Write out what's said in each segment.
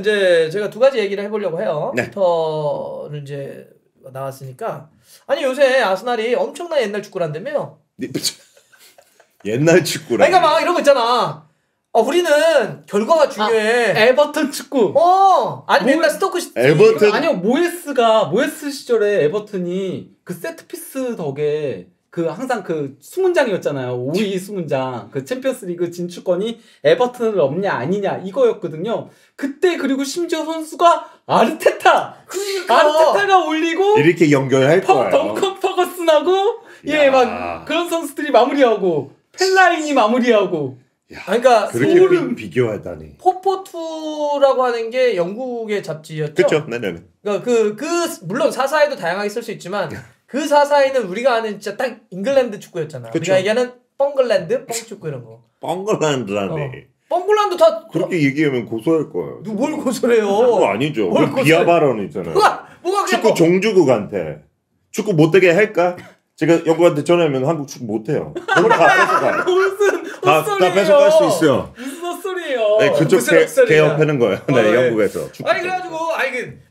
이제 제가 두 가지 얘기를 해보려고 해요. 네. 피터는 이제 나왔으니까. 아니 요새 아스날이 엄청난 옛날 축구란다며요. 옛날 축구라. 그러니까 막 이런 거 있잖아. 우리는 결과가 중요해. 에버턴 축구. 아니 맨날 스토크 시티. 에버턴. 아니요, 모예스 시절에 에버턴이 그 세트피스 덕에 그 항상 그 수문장이었잖아요. 5위 수문장. 그 챔피언스리그 진출권이 에버튼을 없냐 아니냐 이거였거든요. 그때 그리고 심지어 선수가 아르테타. 그러니까. 아르테타가 올리고 이렇게 연결할 거예요. 덩컨 퍼거슨하고 막 그런 선수들이 마무리하고 펠라인이 마무리하고. 그러니까 그렇게 비교하다니. 포포투라고 하는 게 영국의 잡지였죠. 그렇죠. 네네. 그러니까 물론 사사에도 다양하게 쓸 수 있지만 그 사사에는 우리가 아는 진짜 딱 잉글랜드 축구였잖아. 그쵸. 우리가 얘기하는 뻥글랜드, 뻥축구 이런 거. 뻥글랜드라니. 뻥글랜드 다 그렇게 얘기하면 고소할 거예요. 뭘 고소래요? 그거 아니죠. 뭘 그 비하 발언이잖아요. 뭐가 축구 종주국한테 축구 못되게 할까? 제가 영국한테 전화하면 한국 축구 못해요. 그걸 다 뺏어가. 무슨 다 뺏어갈 수 있어요. 무슨 헛소리예요. 네, 그쪽 개업하는 거예요. 네, 영국에서. 아니 그래가지고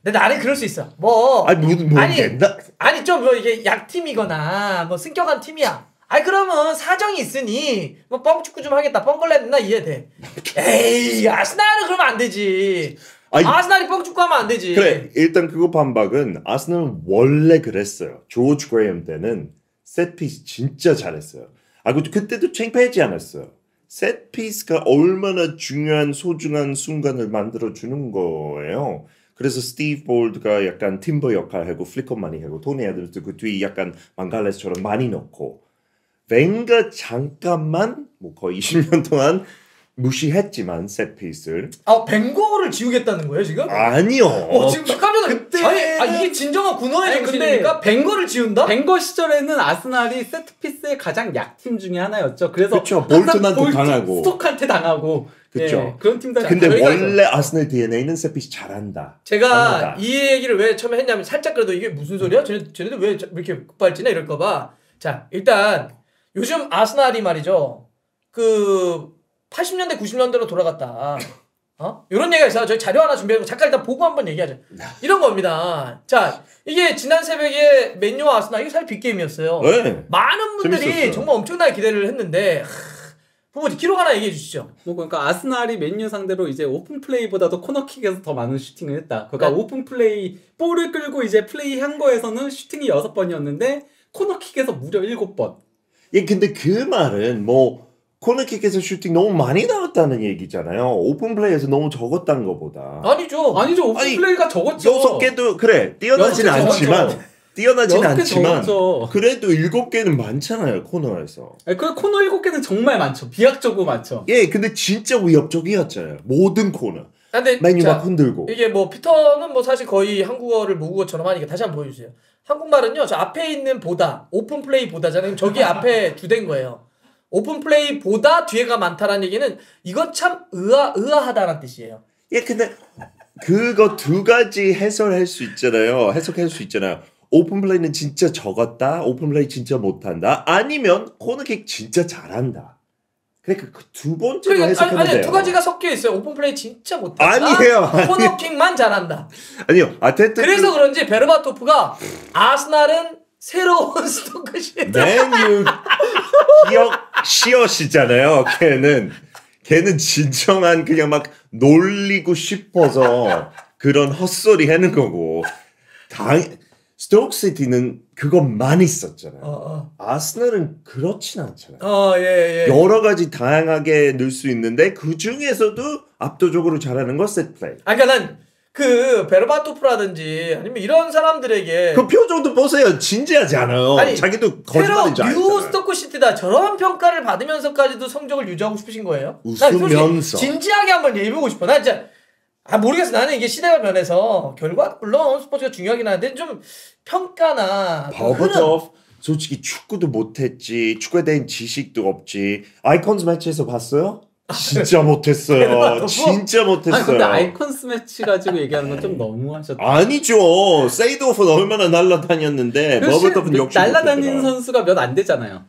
나는 그럴 수 있어. 아니 좀 뭐 이게 약팀이거나 뭐 승격한 팀이야. 그러면 사정이 있으니 뭐 뻥축구 좀 하겠다. 뻥글랜드나 이해돼. 에이 아스날은 그러면 안 되지. 아스날이 뻥축구하면 안 되지. 그래 일단 그거 반박은 아스날은 원래 그랬어요. 조지 그레이엄 때는 셋피스 진짜 잘했어요. 그때도 창피하지 않았어요. 셋피스가 얼마나 중요한 소중한 순간을 만들어주는 거예요. 그래서 스티브 볼드가 약간 팀버 역할하고 플리커 많이 하고 토니 애들도 그 뒤에 약간 망갈레스처럼 많이 넣고 벵거 잠깐만 뭐 거의 20년 동안 무시했지만 셋피스를 벵거를 지우겠다는 거예요 지금? 아니요. 지금 깜짝 놀랐 이게 진정한 군화의 정신입니까? 벵거를 지운다? 벵거 시절에는 아스날이 세트피스의 가장 약팀 중에 하나였죠. 그래서 그쵸, 볼튼한테 당하고 스톡한테 당하고 그쵸. 그런 팀들. 근데 원래 아스날 DNA는 셋피스 잘한다. 제가 잘한다. 이 얘기를 왜 처음에 했냐면 살짝 그래도 이게 무슨 소리야? 쟤네들 왜 이렇게 급발진해 이럴까봐. 자 일단 요즘 아스날이 말이죠. 80년대 90년대로 돌아갔다. 이런 얘기가 있어요. 저희 자료 하나 준비해서 잠깐 일단 보고 한번 얘기하죠. 이런 겁니다. 자 이게 지난 새벽에 맨유와 아스날 이게 사실 빅게임이었어요. 네. 많은 분들이 재밌었어요. 정말 엄청나게 기대를 했는데 부모님 기록 하나 얘기해 주시죠. 그러니까 아스날이 맨유 상대로 이제 오픈 플레이보다도 코너킥에서 더 많은 슈팅을 했다. 그러니까 오픈 플레이 볼을 끌고 이제 플레이한 거에서는 슈팅이 6번이었는데 코너킥에서 무려 7번. 근데 그 말은 코너킥에서 슈팅 너무 많이 나왔다는 얘기잖아요. 오픈 플레이에서 너무 적었다는 것보다. 아니죠. 오픈 플레이가 적었죠. 6개도 그래 뛰어나진 않지만 그래도 7개는 많잖아요 코너에서. 그 코너 7개는 정말 많죠. 비약적으로 많죠. 근데 진짜 위협적이었잖아요. 모든 코너. 맨유 막 흔들고. 이게 피터는 사실 거의 한국어를 모국어처럼 하니까 다시 한번 보여주세요. 한국말은요. 저 앞에 있는 보다 오픈 플레이 보다잖아요. 저기 앞에 주된 거예요. 오픈 플레이 보다 뒤에가 많다라는 얘기는 이건 참 의아하다는 뜻이에요. 근데 그거 두 가지 해석할 수 있잖아요. 오픈 플레이는 진짜 적었다. 오픈 플레이 진짜 못한다. 아니면 코너킥 진짜 잘한다. 그러니까 그 두 번째로 해석하면 돼요. 두 가지가 섞여 있어요. 오픈 플레이 진짜 못한다. 아니에요. 코너킥만 잘한다. 아니요. 그래서 그런지 베르바토프가 아스날은 새로운 스토크시다. 맨유 기억 시엇이잖아요. 걔는 진정한 그냥 막 놀리고 싶어서 그런 헛소리 하는 거고 스토크시티는 그것만 있었잖아요. 아스날은 그렇진 않잖아요. 여러 가지 다양하게 넣을 수 있는데 그 중에서도 압도적으로 잘하는 건 셋플레이. 그러니까 난 베르바토프라든지 아니면 이런 사람들에게 그 표정도 보세요. 진지하지 않아요. 자기도 거짓말인 줄 알잖아요. 뉴 스토크시티다 저런 평가를 받으면서까지도 성적을 유지하고 싶으신 거예요? 웃으면서 진지하게 한번 얘기해보고 싶어. 나 진짜 모르겠어. 나는 이게 시대가 변해서 결과 물론 스포츠가 중요하긴 한데 좀 평가나 버버토프 솔직히 축구도 못했지. 축구에 대한 지식도 없지. 아이콘즈 매치에서 봤어요? 진짜 못했어요. 진짜 못했어요. 근데 아이콘스 매치 가지고 얘기하는 건 좀 너무하셨다. 아니죠. 세이드오프는 얼마나 날라다녔는데 버버토프는 역시 날라다니는 선수가 몇 안 되잖아요.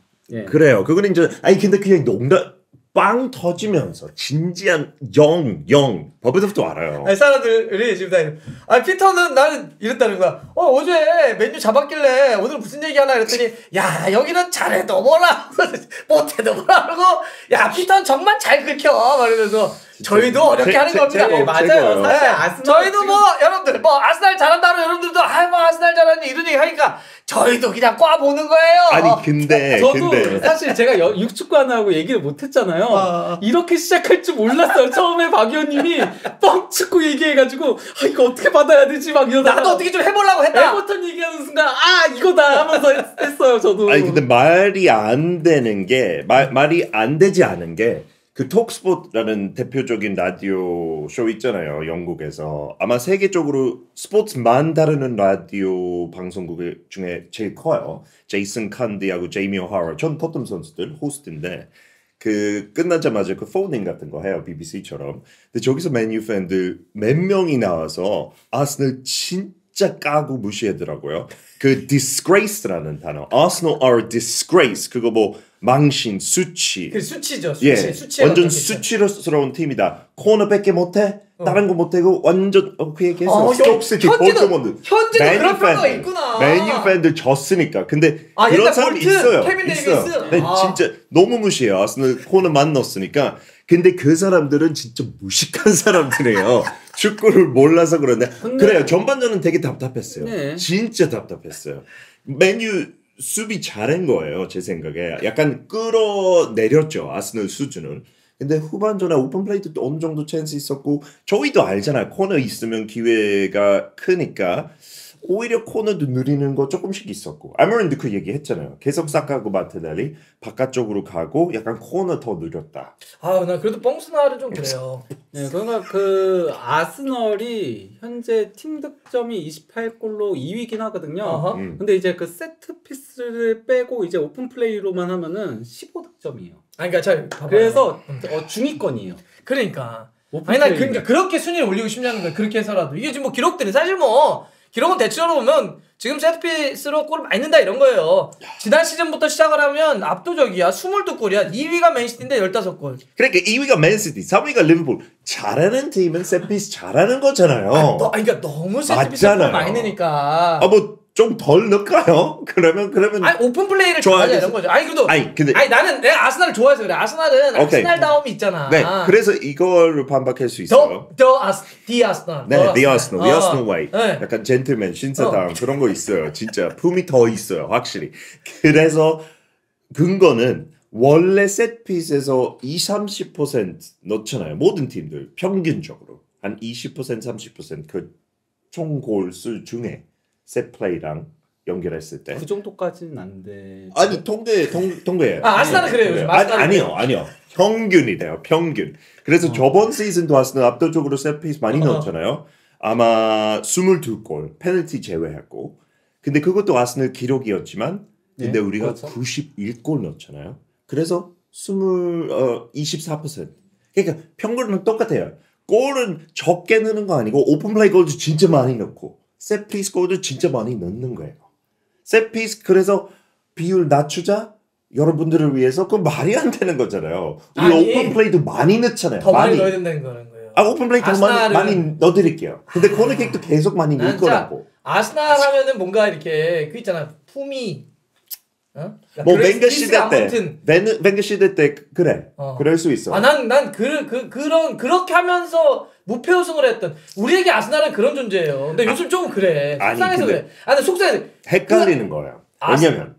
그래요. 그거는 이제 근데 그냥 농담 빵 터지면서 진지한 영 버버드도 알아요. 아니, 사람들이 지금 다 이래. 아 피터는 나는 이랬다는 거야. 어제 맨유 잡았길래 오늘 무슨 얘기 하나 그랬더니 야 여기는 잘해도 뭐라 못해도 뭐라 그러고 야 피터는 정말 잘 긁혀 말하면서 저희도 어렵게 하는 겁니다. 최고, 맞아요. 최고예요. 사실 네. 아스널 저희도 뭐 여러분들 뭐 아스날 잘한다고 여러분들도 뭐 아스날 잘하니 이런 얘기 하니까 저희도 그냥 꽈 보는 거예요. 아니 근데 저도 사실 제가 육축관하고 얘기를 못했잖아요. 이렇게 시작할 줄 몰랐어요. 처음에 박 의원님이 뻥치고 얘기해가지고 이거 어떻게 받아야 되지 막 이러다가 나도 어떻게 좀 해보려고 했다. 에버턴 얘기하는 순간 이거다 하면서 했어요. 저도. 아니 근데 말이 안 되는 게 말이 안 되지 않은 게 그 톡스포트라는 대표적인 라디오 쇼 있잖아요. 영국에서 아마 세계적으로 스포츠만 다루는 라디오 방송국 중에 제일 커요. 제이슨 칸디하고 제이미 오하라 전 토트넘 선수들 호스트인데 그 끝나자마자 그 포닝 같은 거 해요. BBC처럼. 근데 저기서 맨유 팬들 몇 명이 나와서 아스널 진짜 까고 무시하더라고요. 그 disgrace라는 단어. Arsenal are disgrace. 그거 뭐 망신, 수치. 그 수치죠. 수치. 예, 수치에 완전 가깝겠죠. 수치스러운 팀이다. 코너밖에 못해? 다른 거 못하고 완전 그 얘기했어. 스톡시티 현지도 볼트먼드. 그런 평가가 있구나. 맨유 팬들 졌으니까. 근데 옛날 그런 사람이 볼트, 있어요. 케빈 있어요. 데이비스. 네, 진짜 너무 무시해요. 아스널 코너만 넣었으니까. 근데 그 사람들은 진짜 무식한 사람들이에요. 축구를 몰라서 그런데 그래요. 전반전은 되게 답답했어요. 네. 진짜 답답했어요. 맨유 수비 잘한 거예요. 제 생각에. 약간 끌어내렸죠. 아스널 수준을. 근데 후반전에 오픈 플레이도 어느 정도 찬스 있었고 저희도 알잖아요. 코너 있으면 기회가 크니까 오히려 코너도 누리는 거 조금씩 있었고 아무런도 그 얘기 했잖아요. 계속 사카고 마테달리 바깥쪽으로 가고 약간 코너 더 누렸다. 나 그래도 뻥스나를 좀 그래요. 네, 그러니까 그 아스널이 현재 팀 득점이 28골로 2위긴 하거든요. 어허. 근데 이제 그 세트 피스를 빼고 이제 오픈 플레이로만 하면은 15득점이에요. 그러니까 잘 봐봐요. 그래서 중위권이에요. 그러니까. 오픈 아니 난 플레이는. 그러니까 그렇게 순위를 올리고 싶냐는 거야. 그렇게 해서라도 이게 지금 뭐 기록들이 사실 뭐 기록은 대체로 보면 지금 세트피스로 골을 많이 넣는다 이런 거예요. 지난 시즌부터 시작을 하면 압도적이야. 22골이야. 2위가 맨시티인데 15골. 그러니까 2위가 맨시티, 3위가 리버풀. 잘하는 팀은 세트피스 잘하는 거잖아요. 그러니까 너무 세트피스를 맞잖아요. 많이 넣으니까. 뭐 좀 덜 넣을까요? 그러면 오픈 플레이를 좋아하겠어. 좋아하자 이런 거죠. 그래도 근데 나는 내가 아스날을 좋아해서 그래. 아스날은 오케이. 아스날다움이 있잖아. 네, 그래서 이걸 반박할 수 있어요. 디 아스널. 네, The Arsenal, The Arsenal way. 네. 약간 젠틀맨, 신사다움 그런 거 있어요. 진짜 품이 더 있어요, 확실히. 그래서 근거는 원래 셋핏에서 20-30% 넣잖아요. 모든 팀들 평균적으로 한 20%, 30% 그 총 골수 중에 셋 플레이랑 연결했을 때. 그 정도까지는 안 돼. 아니 통계예요. 아스날은 그래요. 요즘 아스날은 아니요. 평균이래요. 평균. 그래서 저번 시즌도 아스날 압도적으로 셋피스 많이 넣었잖아요. 아마 22골 페널티 제외하고. 근데 그것도 아스날 기록이었지만 근데 우리가 그렇죠. 91골 넣었잖아요. 그래서 24%. 그러니까 평균은 똑같아요. 골은 적게 넣는 거 아니고 오픈 플레이 골도 진짜 많이 넣고 셋피스 골도 진짜 많이 넣는 거예요. 셋피스 그래서 비율 낮추자 여러분들을 위해서 그건 말이 안 되는 거잖아요. 우리 오픈 플레이도 많이 넣잖아요. 더 많이 넣어야 된다는 거예요. 오픈 플레이 더 많이 넣어드릴게요. 근데 코너킥도 계속 많이 넣을 거라고. 아스날 하면은 뭔가 이렇게 그 있잖아 품이 뭐 벵거 시대 때 벵거 시대 때 그래 그럴 수 있어. 난 그렇게 하면서 무패 우승을 했던 우리에게 아스날은 그런 존재예요. 근데 요즘 좀 그래. 속상해서 그래. 근데 속상해. 헷갈리는 거예요. 왜냐면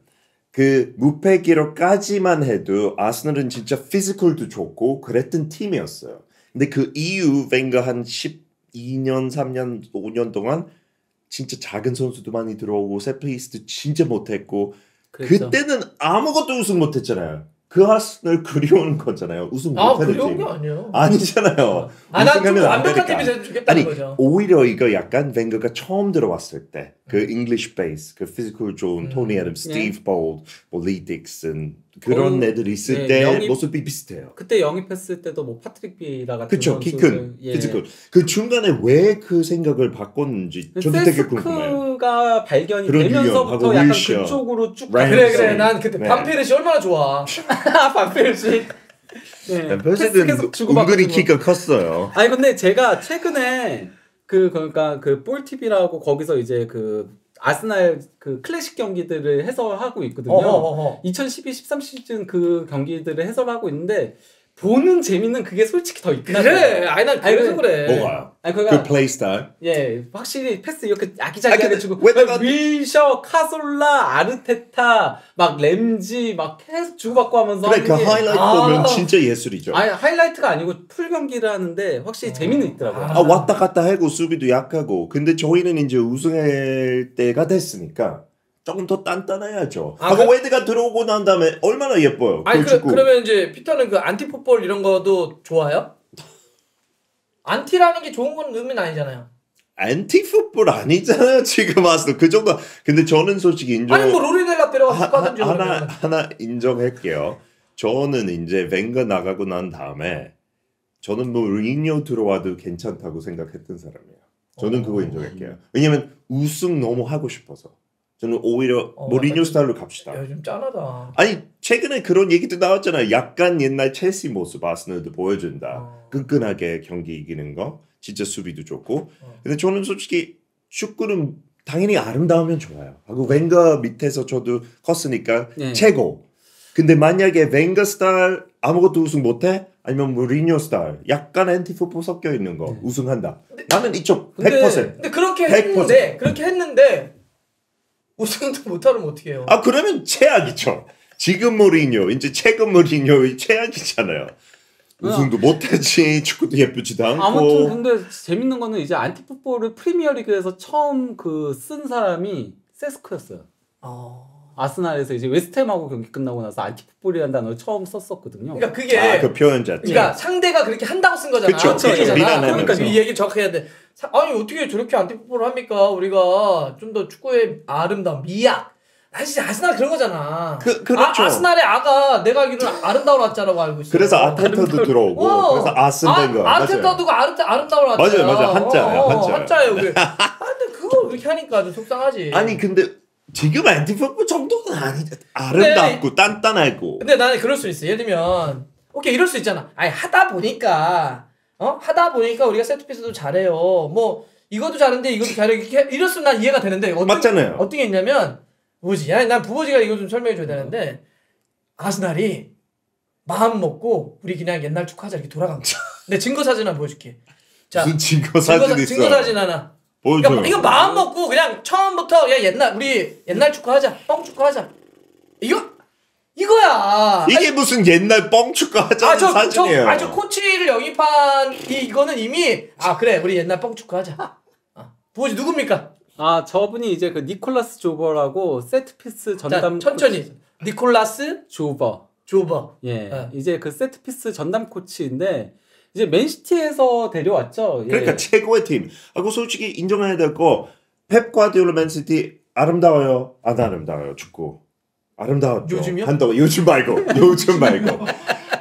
그 무패 기록까지만 해도 아스날은 진짜 피지컬도 좋고 그랬던 팀이었어요. 근데 그 이후 벵거 한 12년, 3년, 5년 동안 진짜 작은 선수도 많이 들어오고 세트피스도 진짜 못했고 그랬죠. 그때는 아무것도 우승 못했잖아요. 그 아스날 그리운 거잖아요. 우승 못하는 팀. 그리운 게 아니에요. 아니잖아요. 난 좀 우승하면 안 완벽한 되니까. 팀이 됐으면 좋겠다는 거죠. 오히려 이거 약간 벵거가 처음 들어왔을 때 그 잉글리시 베이스, 그 피지컬 좋은 토니 애덤, 스티브 볼드, 리 딕슨 그런 애들 있을 때 모습이 비슷해요. 그때 영입했을 때도 뭐 파트릭 비에이라 같은 그쵸, 키 큰 피지컬. 그 중간에 왜 그 생각을 바꿨는지 저도 되게 궁금해요. 세스크가 발견이 그런 되면서부터 유형, 약간 윌셔, 그쪽으로 쭉 라이언 그래 난 그때 반페르시 얼마나 좋아. 반페르시 네, 패스 패스 계속 주고받고 은근히 주고. 키가 컸어요. 아니 근데 제가 최근에 그러니까 그 볼TV라고 거기서 이제 그 아스날 그 클래식 경기들을 해설하고 있거든요. 어허허허. 2012-13 시즌 그 경기들을 해설하고 있는데 보는 재미는 그게 솔직히 더 있긴 그래. 아니 난 그래서 아니, 그래. 뭐가요? 아니 그 그러니까 플레이 스타일? 예 확실히 패스 이렇게 아기자기하게 근데 주고 왜 내가- 윌셔, 카솔라, 아르테타 막 램지 막 계속 주고받고 하면서 그래 그 하는 게 하이라이트 아. 보면 진짜 예술이죠. 아니 하이라이트가 아니고 풀 경기를 하는데 확실히 재미는 있더라고요. 아, 왔다 갔다 하고 수비도 약하고 근데 저희는 이제 우승할 때가 됐으니까 조금 더 단단해야죠. 아, 하고 그- 웨드가 들어오고 난 다음에 얼마나 예뻐요. 아니 골축구. 그러면 이제 피터는 그 안티 풋볼 이런 거도 좋아요? 안티라는 게 좋은 건 의미는 아니잖아요. 안티 풋볼 아니잖아요 지금 와서 그 정도. 근데 저는 솔직히 인정. 아니 뭐 로리델라 때려가서 가든지 하나 인정할게요. 저는 이제 벵거 나가고 난 다음에 저는 뭐 루니뇨 들어와도 괜찮다고 생각했던 사람이에요. 저는 그거 인정할게요. 왜냐면 우승 너무 하고 싶어서. 저는 오히려 모리뉴 약간 스타일로 갑시다. 야, 좀 짠하다. 아니 최근에 그런 얘기도 나왔잖아요. 약간 옛날 첼시 모습 아스널도 보여준다. 끈끈하게 경기 이기는 거. 진짜 수비도 좋고. 근데 저는 솔직히 축구는 당연히 아름다우면 좋아요. 하고 벵거 밑에서 저도 컸으니까 네. 최고. 근데 만약에 벵거 스타일 아무것도 우승 못해? 아니면 무리뉴 스타일 약간 엔티풋볼 섞여 있는 거 우승한다. 나는 이쪽 100%. 근데 그렇게 100%. 했는데 우승도 못하면 어떻게 해요? 아 그러면 최악이죠. 지금 무리뉴 이제 최근 무리뉴 최악이잖아요. 우승도 못했지 축구도 예쁘지도 않고. 아무튼 근데 재밌는 거는 이제 안티풋볼을 프리미어리그에서 처음 그 쓴 사람이 세스코였어요. 아스날에서 이제 웨스트햄하고 경기 끝나고 나서 안티풋볼이라는 단어를 처음 썼었거든요. 그러니까 그게 그 표현 자체. 그러니까 상대가 그렇게 한다고 쓴 거잖아. 그쵸, 그쵸. 얘기잖아. 비난하면서. 그러니까 이 얘기 정확히 해야 돼. 아니 어떻게 저렇게 안티풋볼을 합니까? 우리가 좀 더 축구의 아름다움, 미학. 사실 아스날 그런 거잖아. 그렇죠. 아스날의 아가 내가 알기로는 아름다우로 왔자라고 알고 있어. 그래서 아테타도 들어오고 그래서 아스벤거 아테타도 아름다우로 왔잖아. 맞아요. 한자예요, 한자예요. 한자예요. 근데 그걸 그렇게 하니까 좀 속상하지. 아니 근데 지금 안티풋볼 정도는 아니죠. 아름답고 단단하고. 근데 나는 그럴 수 있어. 예를 들면 오케이 이럴 수 있잖아. 아니 하다 보니까 우리가 세트피스도 잘해요. 뭐 이것도 잘하는데 이것도 잘해. 이랬으면 난 이해가 되는데 맞잖아요. 어떤 게 있냐면 부보지. 아니 난 부보지가 이거 좀 설명해 줘야 되는데 아스날이 마음 먹고 우리 그냥 옛날 축구하자 이렇게 돌아간 거야. 내 증거 사진 하나 보여줄게. 자, 무슨 증거 사진 있어? 증거 사진 하나. 보여줘요. 그러니까 이거 마음 먹고 그냥 처음부터 야 우리 옛날 축구하자. 뻥 축구하자. 이거야. 이게 무슨 옛날 뻥축구 하자는 사진이에요. 저 코치를 영입한 이거는 이미 그래 우리 옛날 뻥 축구하자. 부보지 누굽니까? 저분이 이제 그 니콜라스 조버라고 세트피스 전담 천천히 니콜라스 조버. 예. 네. 이제 그 세트피스 전담 코치인데 이제 맨시티에서 데려왔죠. 그러니까 예. 최고의 팀. 하고 솔직히 인정해야 될 거 펩 과디올라 맨시티 아름다워요. 안 아름다워요 축구. 아름다웠죠. 요즘이요? 요즘 말고.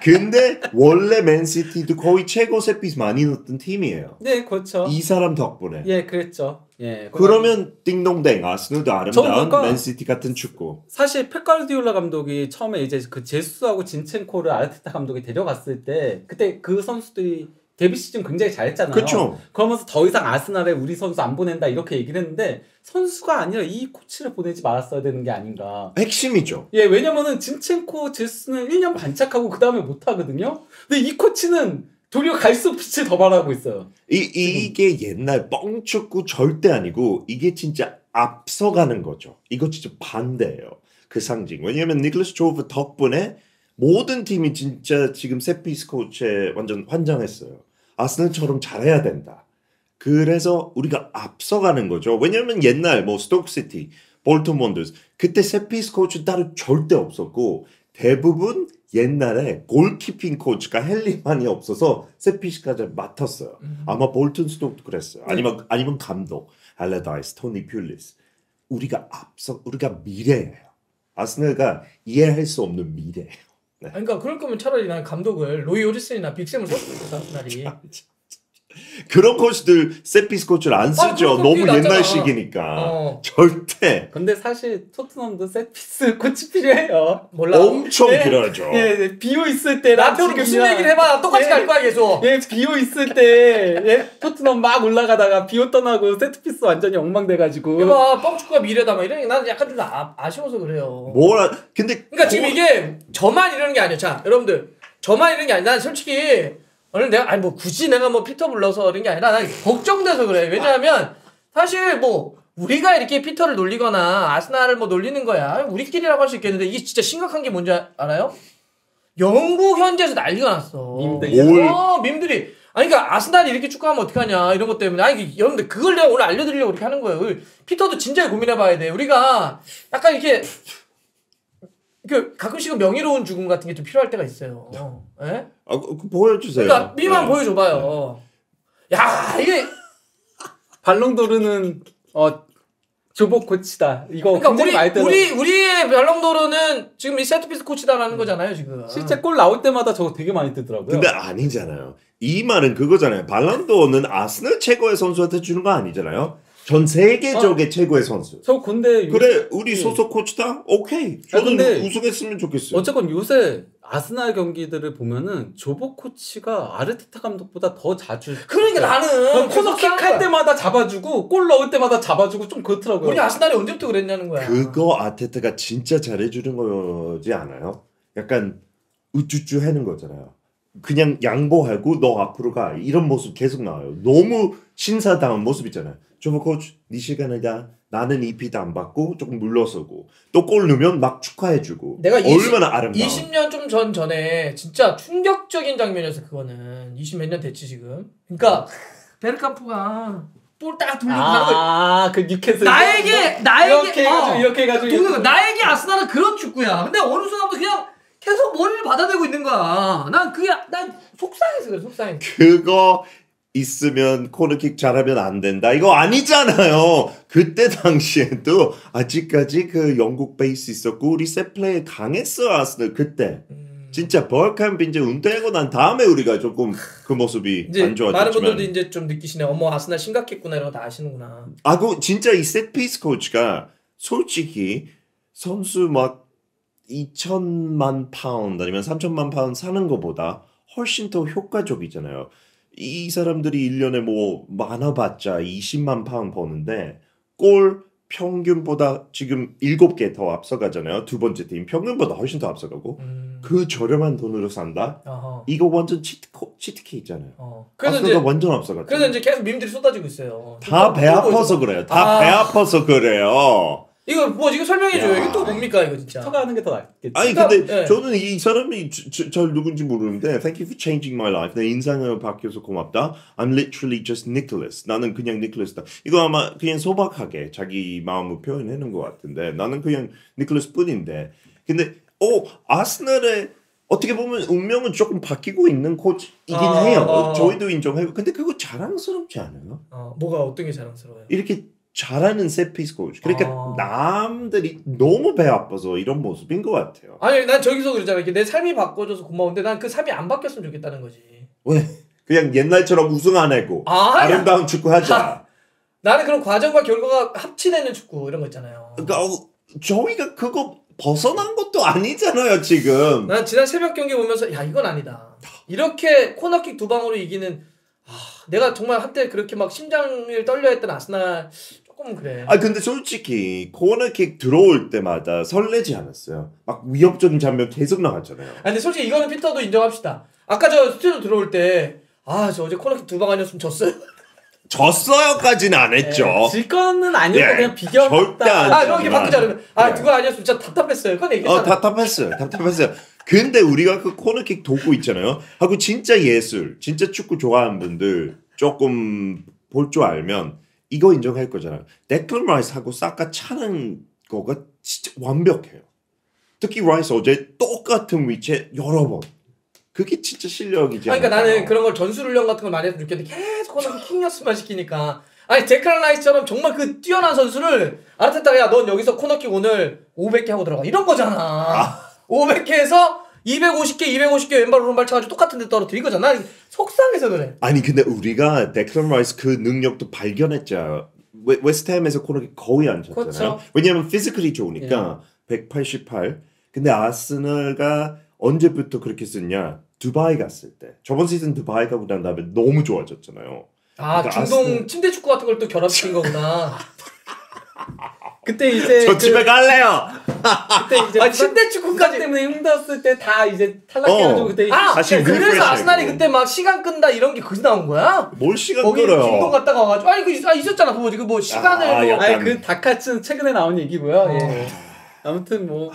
근데 원래 맨시티도 거의 최고 세트피스 많이 넣었던 팀이에요. 네, 그렇죠. 이 사람 덕분에. 예, 그랬죠. 예. 그러면 띵동댕 아스널도 아름다운 그러니까 맨시티 같은 축구. 사실 펩 가르디올라 감독이 처음에 이제 그 제수하고 진첸코를 아르테타 감독이 데려갔을 때 그때 그 선수들이 데뷔 시즌 굉장히 잘했잖아요. 그렇죠. 그러면서 더 이상 아스날에 우리 선수 안 보낸다 이렇게 얘기를 했는데 선수가 아니라 이 코치를 보내지 말았어야 되는 게 아닌가. 핵심이죠. 예, 왜냐면은 진첸코 제수는 1년 반짝하고 그 다음에 못 하거든요. 근데 이 코치는 도리어 갈수록 빛을 더 발하고 있어요. 이게 옛날 뻥축구 절대 아니고 이게 진짜 앞서가는 거죠. 이거 진짜 반대예요. 그 상징. 왜냐면 니클라스 조브 덕분에 모든 팀이 진짜 지금 세피스 코치에 완전 환장했어요. 아스널처럼 잘해야 된다. 그래서 우리가 앞서가는 거죠. 왜냐면 옛날 뭐 스토크시티, 볼턴 원더스 그때 세피스 코치 따로 절대 없었고 대부분 옛날에 골키핑 코치가 헬리만이 없어서 세피스까지 맡았어요. 아마 볼턴 스토크도 그랬어요. 아니면 감독 알레다이스, 토니 퓰리스. 우리가 미래예요. 아스널가 이해할 수 없는 미래예요. 네. 그러니까 그럴 거면 차라리 난 감독을 로이 오리슨이나 빅샘을 썼을 것 같아. 날이. 그런 코치들 세트피스 코치를 안 쓰죠. 그런 너무 코치가 낫잖아. 옛날식이니까. 절대 근데 사실 토트넘도 세트피스 코치 필요해요. 몰라. 엄청 예. 필요하죠. 예, 비오 있을 때랑 나한테 무슨 지금이랑- 얘기를 해봐. 똑같이 예. 갈 거야 계속. 예, 비오 있을 때 예, 토트넘 막 올라가다가 비오 떠나고 세트피스 완전히 엉망돼가지고 이봐 뻥축구가 미래다 막 이런 난 약간 좀 아쉬워서 그래요. 뭐라 근데 그러니까 지금 이게 저만 이러는 게 아니에요. 자 여러분들 저만 이러는 게 아니라 난 솔직히 오늘 내가 아니 뭐 굳이 내가 뭐 피터 불러서 이런 게 아니라 난 걱정돼서 그래. 왜냐하면 사실 뭐 우리가 이렇게 피터를 놀리거나 아스날을 뭐 놀리는 거야 우리끼리라고 할 수 있겠는데 이게 진짜 심각한 게 뭔지 알아요? 영국 현지에서 난리가 났어. 밈들이야? 밈들이. 아니 그러니까 아스날이 이렇게 축구하면 어떡하냐 이런 것 때문에 아니 여러분들 그걸 내가 오늘 알려드리려고 이렇게 하는 거예요. 피터도 진지하게 고민해봐야 돼. 우리가 약간 이렇게 그 가끔씩은 명예로운 죽음 같은 게 좀 필요할 때가 있어요. 예? 보여주세요. 그러니까 미만 네. 보여줘봐요. 야 이게 발롱도르는 조복 코치다. 이거 그러니까 굉장히 많이 들어. 우리의 발롱도르는 지금 이 세트피스 코치다라는 거잖아요 지금. 실제 골 나올 때마다 저거 되게 많이 뜨더라고요. 근데 아니잖아요. 이 말은 그거잖아요. 발란도는 아스널 최고의 선수한테 주는 거 아니잖아요. 전 세계적의 최고의 선수. 저 근데 그래 우리 소속 코치다? 오케이. 저는 근데 우승했으면 좋겠어요. 어쨌건 요새 아스날 경기들을 보면은 조복 코치가 아르테타 감독보다 더 자주 그러니까 나는 코너킥 할 때마다 잡아주고 골 넣을 때마다 잡아주고 좀 그렇더라고요. 우리 아스날이 언제부터 그랬냐는 거야. 그거 아테타가 진짜 잘해주는 거지 않아요? 약간 우쭈쭈 하는 거잖아요. 그냥 양보하고 너 앞으로 가 이런 모습 계속 나와요. 너무 신사다운 모습이잖아요. 조모 코치 네 시간이다. 나는 EP도 안 받고 조금 물러서고 또 골 넣으면 막 축하해주고 내가 얼마나 아름다워. 20년 좀 전에 진짜 충격적인 장면이었어 그거는. 20 몇 년 됐지 지금. 그러니까 베르캄프가 볼 딱 돌리고 가는 거. 그 뉴캐슬 나에게 이렇게 해가지고 나에게 아스날은 그런 축구야. 근데 어느 순간부터 그냥 계속 머리를 받아대고 있는 거야. 난 속상해서 그래 속상해. 그거 있으면 코너킥 잘하면 안 된다. 이거 아니잖아요. 그때 당시에도 아직까지 그 영국 베이스 있었고 우리 셋플레이 강했어 아스널 그때. 진짜 벌캄 이제 은퇴하고 난 다음에 우리가 조금 그 모습이 이제 안 좋아졌지만 많은 분들도 이제 좀 느끼시네. 어머 아스날 심각했구나 이런 거 다 아시는구나. 그 진짜 이 세트피스 코치가 솔직히 선수 막 2천만 파운드 아니면 3천만 파운드 사는 것보다 훨씬 더 효과적이잖아요. 이 사람들이 1년에 뭐 많아봤자 20만 파운드 버는데 골 평균보다 지금 7개 더 앞서가잖아요. 두 번째 팀 평균보다 훨씬 더 앞서가고 그 저렴한 돈으로 산다? 어허. 이거 완전 치트키잖아요. 그래서 아스널가 이제 완전 앞서갔죠. 그래서 이제 계속 밈들이 쏟아지고 있어요. 다 배 아파서 그래요. 다 배 아파서 그래요. 이거 뭐 지금 설명해줘요. 이거 또 뭡니까 이거 진짜. 터가 하는 게 더 낫겠지. 아니 그러니까, 근데 네. 저는 이 사람이 잘 누군지 모르는데 Thank you for changing my life. 내 인상을 바뀌어서 고맙다. I'm literally just Nicholas. 나는 그냥 니클래스다. 이거 아마 그냥 소박하게 자기 마음을 표현하는 것 같은데 나는 그냥 니클래스 뿐인데 근데 아스널의 어떻게 보면 운명은 조금 바뀌고 있는 코치이긴 해요. 저희도 인정하고 근데 그거 자랑스럽지 않아요? 뭐가 어떤 게 자랑스러워요? 이렇게 잘하는 세트피스 코치. 그러니까 남들이 너무 배 아파서 이런 모습인 것 같아요. 아니 난 저기서 그러잖아. 이렇게 내 삶이 바꿔줘서 고마운데 난 그 삶이 안 바뀌었으면 좋겠다는 거지. 왜? 그냥 옛날처럼 우승 안 하고 아름다운 축구 하자. 나는 그런 과정과 결과가 합치되는 축구 이런 거 있잖아요. 그러니까 저희가 그거 벗어난 것도 아니잖아요 지금. 난 지난 새벽 경기 보면서 야 이건 아니다. 이렇게 코너킥 2방으로 이기는 내가 정말 한때 그렇게 막 심장을 떨려했던 아스날 조금 그래. 근데 솔직히 코너킥 들어올 때마다 설레지 않았어요. 막 위협적인 장면 계속 나왔잖아요. 근데 솔직히 이거는 피터도 인정합시다. 아까 저 스튜디오 들어올 때 저 어제 코너킥 2방 아니었으면 졌어요. 졌어요까지는 안 했죠. 질 거는 아니고 예, 그냥 비교. 절대 안 이렇게 바꾸자 그러면 그거 아니었으면 진짜 답답했어요. 그건 얘기했잖아. 답답했어요. 근데 우리가 그 코너킥 도구 있잖아요. 하고 진짜 예술, 진짜 축구 좋아하는 분들 조금 볼 줄 알면 이거 인정할 거잖아요. 데클 라이스하고 사카 차는 거가 진짜 완벽해요. 특히 라이스 어제 똑같은 위치에 여러 번. 그게 진짜 실력이지. 그러니까 나는 그런 걸 전술훈련 같은 걸 많이 해서 느꼈는데 계속 코너킥 킹이었으면 시키니까 데클란 라이스처럼 정말 그 뛰어난 선수를 아르테타가 야 넌 여기서 코너킥 오늘 500개 하고 들어가 이런 거잖아. 500개 해서 250개 왼발 오른발 쳐가지고 똑같은 데 떨어뜨려 이거잖아. 속상해서 그래. 아니 근데 우리가 데클런 라이스 그 능력도 발견했죠. 웨스트햄에서 코너킥 거의 안 쳤잖아요. 그렇죠. 왜냐하면 피지컬이 좋으니까 188. 근데 아스널가 언제부터 그렇게 썼냐? 두바이 갔을 때. 저번 시즌 두바이 가고 난 다음에 너무 좋아졌잖아요. 아 그러니까 중동 침대 축구 같은 걸 또 결합시킨 거구나. 그때 이제 저 집에 갈래요. 그때 이제 아 침대 축구까지. 때문에 힘들었을 때 다 이제 탈락해가지고 그때 아 다시 그래서 리프레시하고. 아스날이 그때 막 시간 끈다 이런 게 거기서 나온 거야? 뭘 시간 거기 끌어요? 중동 갔다가 와가지고 있었잖아 그거 지금 뭐 시간을 아, 뭐 약간. 아니 그 다카츠 최근에 나온 얘기고요. 예. 아무튼 뭐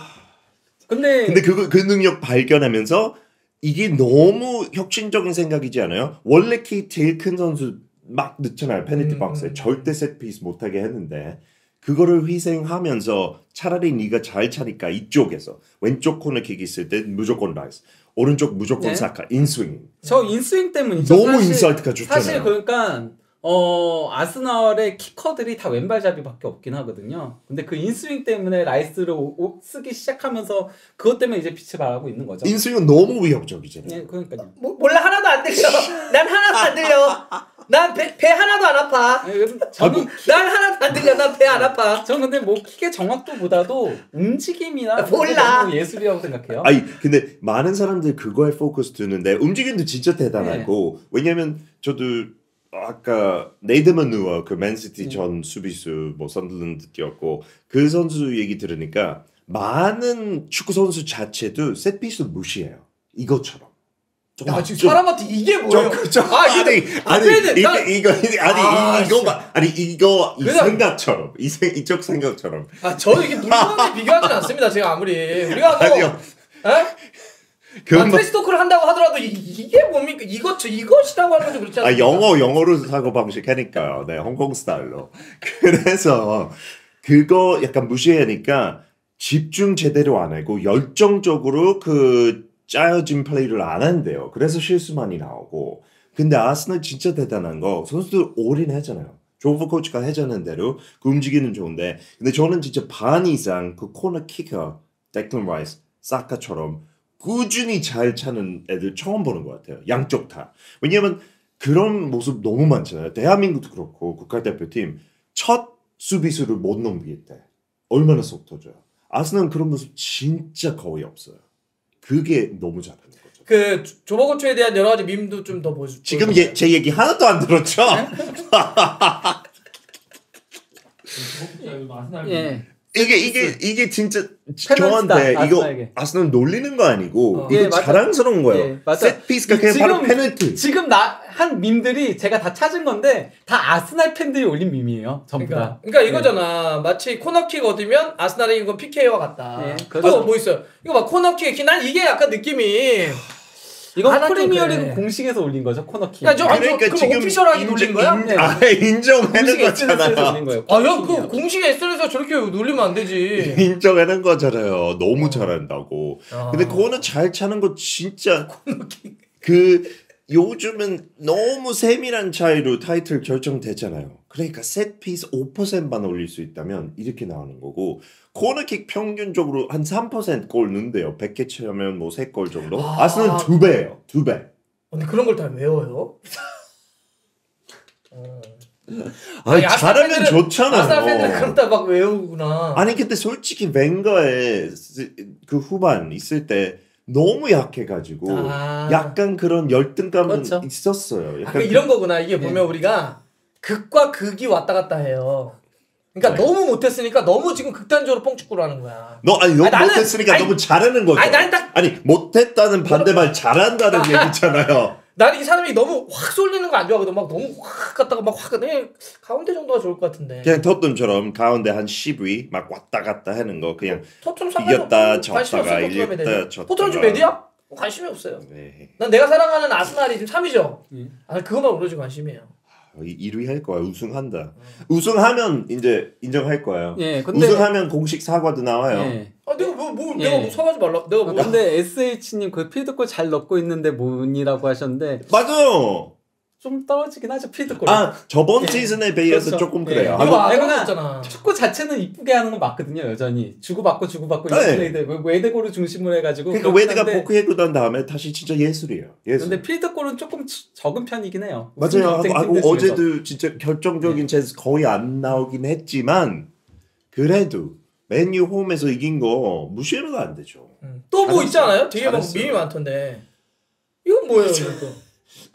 근데 그 능력 발견하면서 이게 너무 혁신적인 생각이지 않아요? 원래 키 제일 큰 선수 막 넣잖아요. 페널티 박스에 절대 세트피스 못하게 했는데 그거를 희생하면서 차라리 네가 잘 차니까 이쪽에서 왼쪽 코너킥 있을 때 무조건 라이스, 오른쪽 무조건 네. 사카, 인스윙. 저 인스윙 때문이죠. 너무 사실- 인사이트가 좋잖아요. 사실 그러니까 아스널의 키커들이 다 왼발잡이밖에 없긴 하거든요. 근데 그 인스윙 때문에 라이스를 쓰기 시작하면서 그것 때문에 이제 빛을 발하고 있는 거죠. 인스윙은 너무 위협적이잖아요. 예, 그러니까요. 몰라 하나도 안 들려. 난 하나도 안 들려. 난 배 하나도 안 아파. 아니, 저는 난 하나도 안 들려. 난 배 안 아파. 저는 근데 뭐 킥의 정확도보다도 움직임이나 몰라. 너무 예술이라고 생각해요. 아니 근데 많은 사람들이 그거에 포커스 두는데 움직임도 진짜 대단하고 네. 왜냐면 저도 아까 네이드먼 누어 그 맨시티 전 수비수 뭐 선들랜드 뛰었고 그 선수 얘기 들으니까 많은 축구 선수 자체도 세트피스 무시해요. 이것처럼. 야 지금 사람한테 이게 뭐예요? 이거 이 그냥- 생각처럼 이쪽 생각처럼. 저는 이게 물건에 비교하진 않습니다. 제가 아무리 우리가 뭐 아니요. 트레스 토크를 한다고 하더라도 이게 뭡니까? 이것이라고 하는 거죠 그렇지 않습니까? 영어로 사고 방식 하니까요. 네, 홍콩 스타일로. 그래서 그거 약간 무시하니까 집중 제대로 안 하고 열정적으로 그 짜여진 플레이를 안 한대요. 그래서 실수 많이 나오고. 근데 아스널 진짜 대단한 거 선수들 올인하잖아요. 조프 코치가 해주는 대로 그 움직이는 좋은데 근데 저는 진짜 반 이상 그 코너 키커 데클런 라이스, 사카처럼 꾸준히 잘 차는 애들 처음 보는 것 같아요. 양쪽 다. 왜냐면 그런 모습 너무 많잖아요. 대한민국도 그렇고 국가대표팀 첫 수비수를 못 넘길 때 얼마나 속 터져요. 아스날은 그런 모습 진짜 거의 없어요. 그게 너무 잘하는 거죠. 그 조버고초에 대한 여러 가지 밈도 좀 더 보여주세요. 지금 제 얘기 하나도 안 들었죠? 예. 이게 진짜 페널티다, 저한테 이거 아스날에게. 아스날 놀리는 거 아니고 이거 예, 맞아. 자랑스러운 거예요. 예, 맞아. 세트피스가 그냥 바로 페널티. 지금 한 밈들이 제가 다 찾은 건데 다 아스날 팬들이 올린 밈이에요. 전부 다. 그러니까 이거잖아. 마치 코너킥 얻으면 아스날의 이건 PK와 같다. 네, 또 그렇죠. 뭐 있어요? 이거 막 코너킥. 난 이게 약간 느낌이. 이건 하나 좀 프리미어리그 그래. 공식에서 올린 거죠 코너킥. 야, 그럼 오피셜하게 놀린 거야? 네. 인정하는 공식 SNS에서 거잖아요. 올린 거예요. 그 공식 SNS에서 저렇게 놀리면 안 되지. 인정하는 거잖아요. 너무 잘한다고. 아. 근데 그거는 잘 차는 거 진짜 그 요즘은 너무 세밀한 차이로 타이틀 결정되잖아요. 그러니까 세트피스 5%만 올릴 수 있다면 이렇게 나오는 거고 코너킥 평균적으로 한 3%골 넣는데요. 100개 채우면 뭐 3골 정도. 아스는 2배예요. 2배. 근데 그런 걸 다 외워요? 아니, 아스날 잘하면 팬들은- 좋잖아요. 아스날 팬들 그런 다 막 외우구나. 아니 근데 솔직히 벵거의 그 후반 있을 때 너무 약해가지고 약간 그런 열등감은 그렇죠. 있었어요. 약간 이런 거구나. 이게 보면 우리가 극과 극이 왔다 갔다 해요. 그러니까 너무 못했으니까 너무 지금 극단적으로 뻥축구를 하는 거야. 너무 나는- 못했으니까 아니, 너무 잘하는 거죠. 아니, 나는 딱- 아니 못했다는 반대말 잘한다는 얘기잖아요. 나는 이 사람이 너무 확 쏠리는 거 안 좋아하거든. 막 너무 확 갔다가 막 확 가운데 정도가 좋을 것 같은데. 그냥 토트넘처럼 가운데 한 10위 막 왔다 갔다 하는 거 그냥 토트넘 이겼다, 관심이 없어요. 졌다가, 토트넘에 이겼다, 대해서. 졌다가. 토트넘 지금 몇이야? 관심이 없어요. 네. 난 내가 사랑하는 아스날이 지금 3위죠. 예. 그것만 오로지 관심이에요. 1위 할 거야. 우승한다. 우승하면 이제 인정할 거예요. 예, 근데 우승하면 공식 사과도 나와요. 예. 내가 예. 내가 뭐 사가지 말라. 내가 뭐 근데 SH님 그 필드골 잘 넣고 있는데 뭐니라고 하셨는데 맞아요. 좀 떨어지긴 하죠 필드 골. 아 저번 예. 시즌에 비해서 그렇죠. 조금 그래요. 예. 하고 이거 안 내가 했잖아. 축구 자체는 이쁘게 하는 건 맞거든요 여전히 주고받고 네. 인플레이드 웨데골을 중심으로 해가지고. 그러니까 그렇긴 웨드가 한데 복귀해고 난 다음에 다시 진짜 예술이에요. 예술. 근데 필드 골은 조금 적은 편이긴 해요. 맞아요. 경쟁 하고 팀들 중에서. 어제도 진짜 결정적인 찬스 거의 안 나오긴 했지만 그래도 맨유 홈에서 이긴 거 무시하면 안 되죠. 또 뭐 잘했어요. 있지 않아요? 되게 막 잘했어요. 밈이 많던데. 이건 뭐예요, 이거?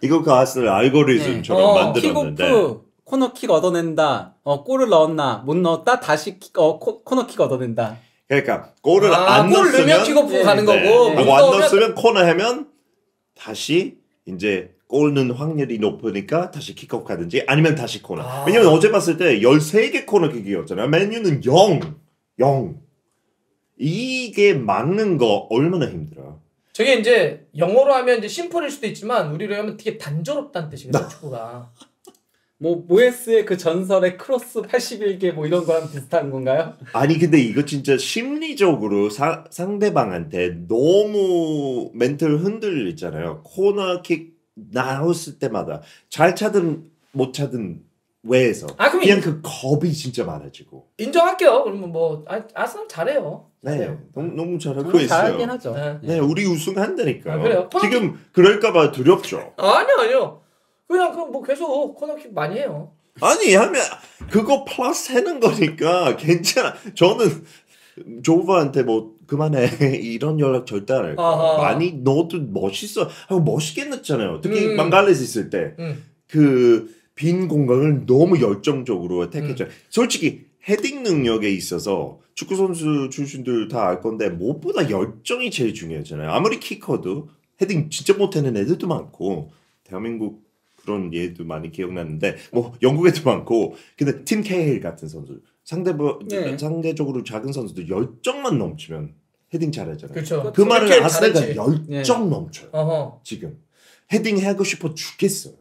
이거 그 아스널 알고리즘처럼 만들었는데 킥오프 코너킥 얻어낸다. 골을 넣었나 못 넣었다 다시 코너킥 얻어낸다. 그러니까 골을 안 골 넣으면 넣었으면 킥오프 가는 네. 거고. 하고 못 안 넣으면 넣었으면 코너 하면 다시 이제 골 넣는 확률이 높으니까 다시 킥오프 가든지 아니면 다시 코너. 아. 왜냐면 어제 봤을 때 13개 코너킥이었잖아요. 맨유는 0. 이게 막는 거 얼마나 힘들어요. 저게 이제 영어로 하면 이제 심플일 수도 있지만 우리로 하면 되게 단조롭다는 뜻이거든요, 축구가. 뭐 모에스의 그 전설의 크로스 81개 뭐 이런 거랑 비슷한 건가요? 아니 근데 이거 진짜 심리적으로 상대방한테 너무 멘탈 흔들리잖아요. 코너킥 나왔을 때마다 잘 차든 못 차든 외에서 그럼 그냥 그 겁이 진짜 많아지고. 인정할게요. 그러면 뭐 아스널 잘해요. 네, 잘해요. 너무 잘하고 정말 잘하긴 있어요. 하죠. 네. 네, 우리 우승한다니까요. 그래요? 지금 그럴까봐 두렵죠. 아니요. 그냥 뭐 계속 코너킥 많이 해요. 아니 하면 그거 플러스 하는 거니까 괜찮아. 저는 조바한테 뭐 그만해 이런 연락 절대 안 할 거야. 아하. 많이 넣어도 멋있어 하고 멋있게 넣잖아요. 특히 망갈레스 있을 때 그 빈 공간을 너무 열정적으로 택했죠. 솔직히 헤딩 능력에 있어서 축구 선수 출신들 다 알 건데 무엇보다 열정이 제일 중요하잖아요. 아무리 키커도 헤딩 진짜 못하는 애들도 많고 대한민국 그런 예도 많이 기억나는데 뭐 영국에도 많고 근데 팀 케일 같은 선수 상대적으로 작은 선수도 열정만 넘치면 헤딩 잘하잖아요. 그렇죠. 그 말은 케일 아스날가 잘했지. 열정 넘쳐요. 어허. 지금 헤딩 하고 싶어 죽겠어요.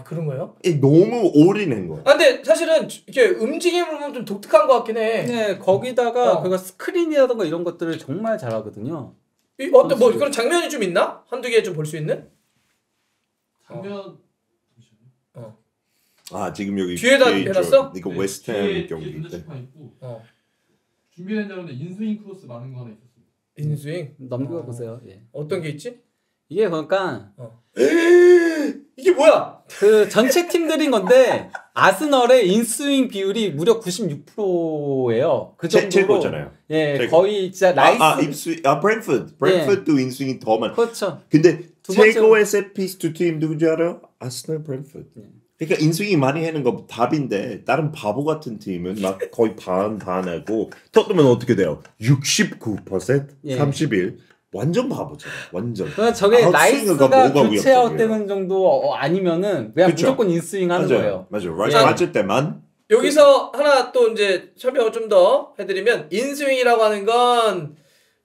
그런 거예요? 너무 올인한 거예요. 근데 사실은 이렇게 움직임을 보면 좀 독특한 것 같긴 해. 네, 거기다가 어. 그거 스크린이라던가 이런 것들을 정말 잘하거든요. 어떤 뭐 그런 장면이 좀 있나? 한두 개 좀 볼 수 있는? 장면 지금 여기 뒤에다 뒤에 있죠. 해놨어? 이거 네, 웨스트햄 뒤에 경기 때. 눈치판 있고 어. 준비된 자료인데 인스윙 크로스 많은 거 하나 있었어요. 인스윙. 넘겨 보세요. 예. 어떤 게 있지? 이게 그러니까 이게 뭐야? 그 전체 팀들인 건데 아스널의 인스윙 비율이 무려 96%예요. 그 정도로 최고잖아요. 예, 최고. 거의 진짜 나이스. 입스윙 브랜포드도 인스윙이 더 많아. 그렇죠. 근데 두 번째로- 최고의 세트피스 두 팀 누구지 알아요? 아스널 브랜포드. 그러니까 인스윙이 많이 하는 거 답인데 다른 바보 같은 팀은 막 거의 반하고 토트넘은 어떻게 돼요? 69%? 예. 31? 완전 바보죠. 완전. 그러니까 저게 아웃스윙어가 나이스가 뭐가 교체 위협적이에요? 아웃되는 정도 아니면은 그냥 그쵸. 무조건 인스윙 하는 거예요. 맞아요. 라이트 자, 맞을 때만 여기서 하나 또 이제 설명을 좀 더 해드리면 인스윙이라고 하는 건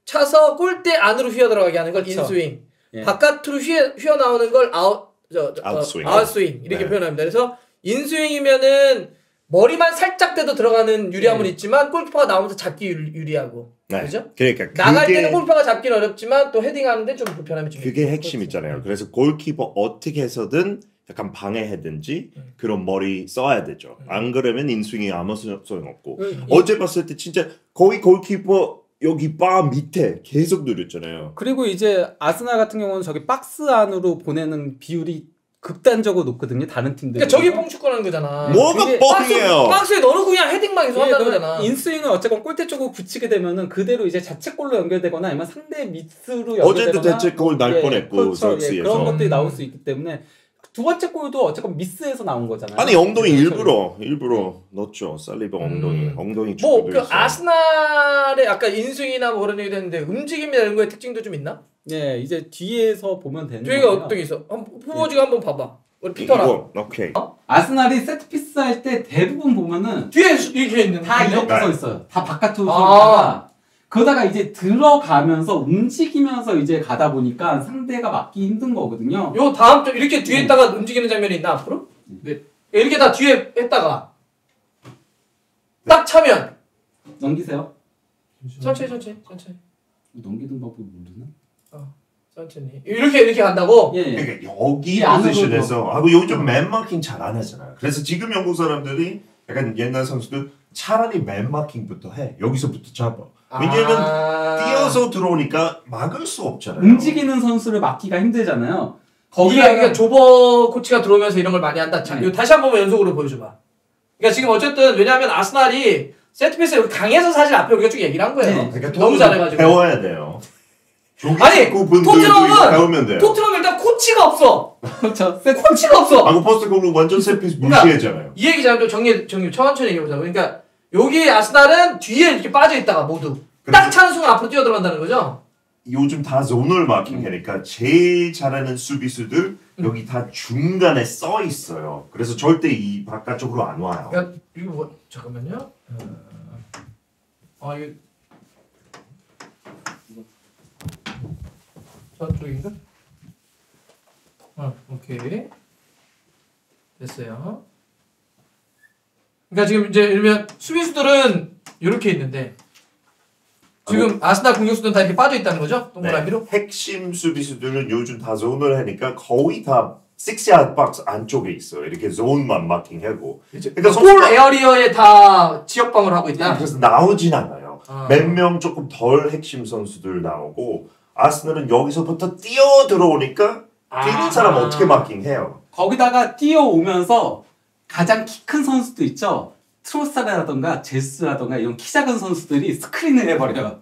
차서 골대 안으로 휘어 들어가게 하는 걸 그렇죠. 인스윙. 예. 바깥으로 휘어 나오는 걸 아웃스윙. 아웃스윙 이렇게 네. 표현합니다. 그래서 인스윙이면은 머리만 살짝 떼도 들어가는 유리함은 네. 있지만 골키퍼가 나오면서 잡기 유리하고 그죠? 그러니까 나갈 그게- 때는 골키퍼가 잡기는 어렵지만 또 헤딩하는데 좀 불편함이 좀 그게 있고. 핵심 그렇죠. 있잖아요. 그래서 골키퍼 어떻게 해서든 약간 방해하든지 그런 머리 써야 되죠. 안 그러면 인스윙이 아무 소용없고. 어제 봤을 때 진짜 거의 골키퍼 여기 바 밑에 계속 누렸잖아요. 그리고 이제 아스날 같은 경우는 저기 박스 안으로 보내는 비율이 극단적으로 높거든요. 다른 팀들. 그러니까 저게 뽕축구라는 거잖아. 뭐가 그게- 뻥이에요? 박스에 넣어놓고 그냥 헤딩만 계속 한다는 거잖아. 인스윙은 어쨌건 골대 쪽으로 붙이게 되면은 그대로 이제 자책골로 연결되거나 아니면 상대 미스로 어제도 연결되거나 대책골 날 뻔했고 그렇죠. 서비스에서. 그런 것들이 나올 수 있기 때문에 두 번째 골도 어쨌건 미스에서 나온 거잖아요. 아니 엉덩이 그렇죠. 일부러 넣었죠. 살리버 엉덩이 뭐 축구도 그 있어요. 아스날의 아까 인스윙이나 뭐 그런 얘기도 했는데 움직임이나 이런 거에 특징도 좀 있나? 예, 이제 뒤에서 보면 되는 뒤에가 거예요. 어떤 게 있어? 후보지가 한번 봐봐. 우리 피터라. 이거 오케이. 아스날이 세트피스 할 때 대부분 보면은 뒤에 이렇게 있는 다 건데? 이렇게 서 있어요. 다 바깥으로 서 아. 있다가 그러다가 이제 들어가면서 움직이면서 이제 가다 보니까 상대가 막기 힘든 거거든요. 요 다음 쪽 이렇게 뒤에 있다가 움직이는 장면이 있나 앞으로? 네. 이렇게 다 뒤에 했다가 딱 차면 넘기세요. 천천히. 넘기는 방법 모르나? 천천히. 이렇게 간다고? 예. 예. 그러니까 여기 이 안으로도. 포지션에서 하고 요즘 맨마킹 잘 안 하잖아요. 그래서 지금 영국 사람들이 약간 옛날 선수들 차라리 맨마킹부터 해. 여기서부터 잡아. 왜냐면 뛰어서 들어오니까 막을 수 없잖아요. 움직이는 선수를 막기가 힘들잖아요. 거기가 그러니까 조버 코치가 들어오면서 이런 걸 많이 한다. 자, 네. 이거 다시 한번 연속으로 보여줘봐. 그러니까 지금 어쨌든 왜냐하면 아스날이 세트피스에 강해서 사실 앞에 우리가 쭉 얘기를 한 거예요. 네. 그러니까 너무 잘해가지고. 배워야 돼요. 아니, 배우면 돼요. 토트넘 일단 코치가 없어. 그렇죠. 코치가 없어. 하고 포스트코글루 완전 세트피스 무시했잖아요. 이 얘기 좀 정리 천천히 얘기해보자. 그러니까 여기 아스날은 뒤에 이렇게 빠져 있다가 모두 딱 차는 순간 앞으로 뛰어 들어간다는 거죠. 요즘 다 zon을 마킹하니까 제일 잘하는 수비수들 여기 다 중간에 써 있어요. 그래서 절대 이 바깥쪽으로 안 와요. 야, 이거 뭐 잠깐만요. 아 이거 저쪽인가? 오케이 됐어요. 그러니까 지금 이제 이러면 수비수들은 이렇게 있는데 지금 아스날 공격수들은 다 이렇게 빠져 있다는 거죠? 동그라미로? 네, 핵심 수비수들은 요즘 다 zon을 하니까 거의 다 6야드 박스 안쪽에 있어요. 이렇게 zone만 마킹하고. 그러니까 골 에어리어에 다 지역방어를 하고 있다. 그래서 나오진 않아요. 아. 몇 명 조금 덜 핵심 선수들 나오고 아스널은 여기서부터 뛰어 들어오니까 뛰는 사람 어떻게 마킹해요? 거기다가 뛰어오면서 가장 키 큰 선수도 있죠. 트로사라던가 제스라던가 이런 키 작은 선수들이 스크린을 해버려요.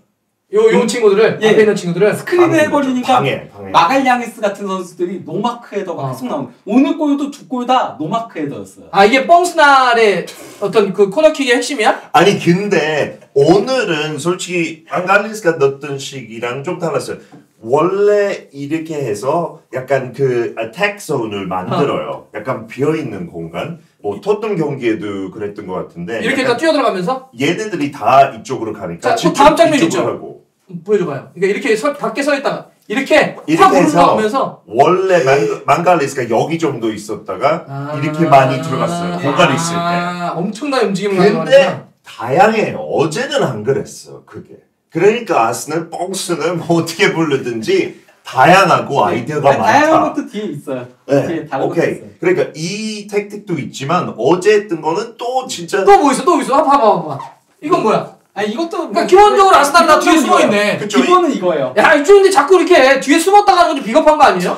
요 친구들을 예. 앞에 있는 친구들을 스크린을 해버리니까 방해. 마갈양이스 같은 선수들이 노마크 헤더가 계속 나오는. 오늘 골도 두 골 다 노마크 헤더였어요. 아 이게 뻥스날의 어떤 그 코너킥의 핵심이야? 아니 근데 오늘은 솔직히 앙갈리스가 넣었던 식이랑 좀 달랐어요. 원래 이렇게 해서 약간 그 attack zone을 만들어요. 약간 비어있는 공간. 뭐 토트넘 경기에도 그랬던 것 같은데 이렇게 다 뛰어 들어가면서 얘네들이 다 이쪽으로 가니까 자, 그 다음 장면 이쪽으로 있죠? 하고. 보여줘봐요. 그러니까 이렇게 밖에 서 있다가 이렇게 확 이렇게 해서 올라오면서 원래 망갈리스가 여기 정도 있었다가 이렇게 많이 들어갔어요. 공간이 있을 때. 엄청난 움직임을 근데 하니까. 다양해요. 어제는 안 그랬어. 그게. 그러니까 아스널 뻥스는 뭐 어떻게 부르든지 다양하고 아이디어가 많다. 다양한 것도 뒤에 있어요. 네, 뒤에 다른 것도 오케이. 있어요. 그러니까 이 택틱도 있지만 어제 했던 거는 또 진짜 또 뭐 있어? 또 있어? 봐봐. 이건 뭐야? 아니 이것도 그러니까 기본적으로 아스날 다 뒤에 숨어 있네. 그쵸? 기본은 이거예요. 야, 이쪽인데 자꾸 이렇게 뒤에 숨었다가 하는 건 좀 비겁한 거 아니에요?